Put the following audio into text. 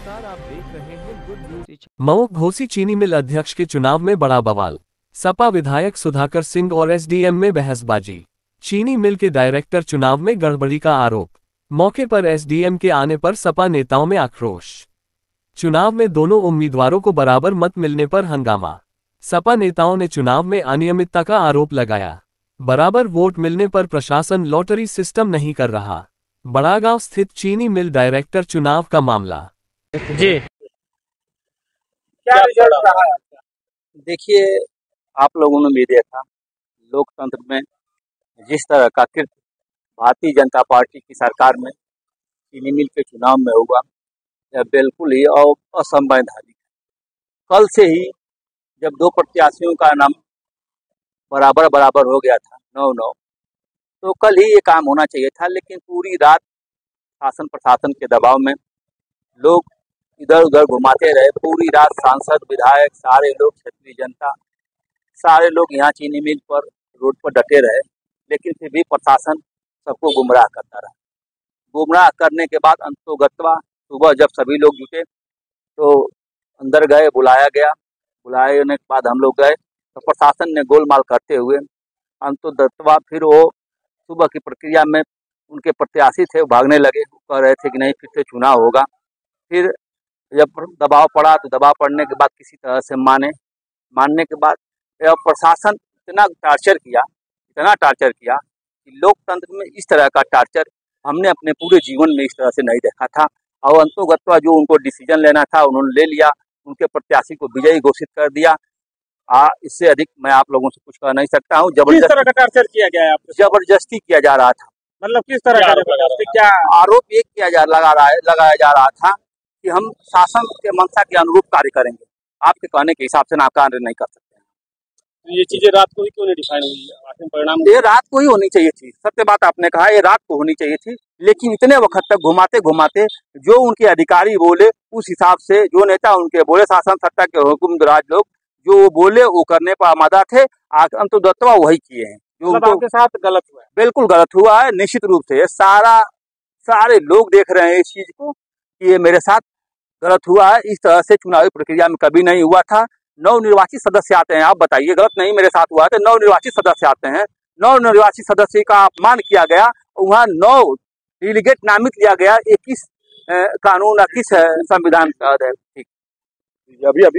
नमस्कार, आप देख रहे हैं गुड न्यूज। मऊ घोसी चीनी मिल अध्यक्ष के चुनाव में बड़ा बवाल। सपा विधायक सुधाकर सिंह और एसडीएम में बहसबाजी। चीनी मिल के डायरेक्टर चुनाव में गड़बड़ी का आरोप। मौके पर एसडीएम के आने पर सपा नेताओं में आक्रोश। चुनाव में दोनों उम्मीदवारों को बराबर मत मिलने पर हंगामा। सपा नेताओं ने चुनाव में अनियमितता का आरोप लगाया। बराबर वोट मिलने पर प्रशासन लॉटरी सिस्टम नहीं कर रहा। बड़ागांव स्थित चीनी मिल डायरेक्टर चुनाव का मामला। जी, क्या रिजल्ट रहा है? देखिए, आप लोगों ने भी देखा लोकतंत्र में जिस तरह का कृत्य भारतीय जनता पार्टी की सरकार में चीनी मिल के चुनाव में हुआ, यह बिल्कुल ही असंवैधानिक है। कल से ही जब दो प्रत्याशियों का नाम बराबर बराबर हो गया था 9-9, तो कल ही ये काम होना चाहिए था, लेकिन पूरी रात शासन प्रशासन के दबाव में लोग इधर उधर घुमाते रहे। पूरी रात सांसद विधायक सारे लोग, क्षेत्रीय जनता सारे लोग यहाँ चीनी मिल पर रोड पर डटे रहे, लेकिन फिर भी प्रशासन सबको गुमराह करता रहा। गुमराह करने के बाद अंततोगत्वा सुबह जब सभी लोग जुटे तो अंदर गए, बुलाया गया। बुलाने के बाद हम लोग गए तो प्रशासन ने गोलमाल करते हुए अंततोगत्वा फिर वो सुबह की प्रक्रिया में उनके प्रत्याशी थे, भागने लगे, कह रहे थे कि नहीं फिर से चुनाव होगा। फिर जब दबाव पड़ा तो दबाव पड़ने के बाद किसी तरह से मानने के बाद प्रशासन इतना टार्चर किया कि लोकतंत्र में इस तरह का टार्चर हमने अपने पूरे जीवन में इस तरह से नहीं देखा था। और अंततोगत्वा जो उनको डिसीजन लेना था उन्होंने ले लिया, उनके प्रत्याशी को विजयी घोषित कर दिया। इससे अधिक मैं आप लोगों से कुछ कह नहीं सकता हूँ। किस तरह का टार्चर किया गया है आपको? जबरदस्ती किया जा रहा था। मतलब किस तरह का जबरदस्ती? क्या आरोप एक लगाया जा रहा था कि हम शासन के मंशा के अनुरूप कार्य करेंगे, आपके कहने के हिसाब से ना कार्य नहीं कर सकते। ये चीजें रात को ही क्यों नहीं डिफाइन हुई? आखिर परिणाम ये रात को ही होनी चाहिए थी। सत्य बात आपने कहा, ये रात को होनी चाहिए थी, लेकिन इतने वक्त तक घुमाते घुमाते जो उनके अधिकारी बोले उस हिसाब से, जो नेता उनके बोले, शासन सत्ता के हुकुमराज लोग जो वो बोले वो करने पर आमादा थे। अंततोगत्वा वही किए हैं जो मतलब आपके साथ गलत हुआ है। बिल्कुल गलत हुआ है, निश्चित रूप से। सारे लोग देख रहे हैं इस चीज को कि ये मेरे साथ गलत हुआ है। इस तरह से चुनावी प्रक्रिया में कभी नहीं हुआ था। नवनिर्वाचित सदस्य आते हैं, आप बताइए, गलत नहीं मेरे साथ हुआ है तो नवनिर्वाचित सदस्य आते हैं, नवनिर्वाचित सदस्य का अपमान किया गया, वहाँ 9 डेलीगेट नामित लिया गया। 21 कानून 21 संविधान का है। ठीक, अभी आप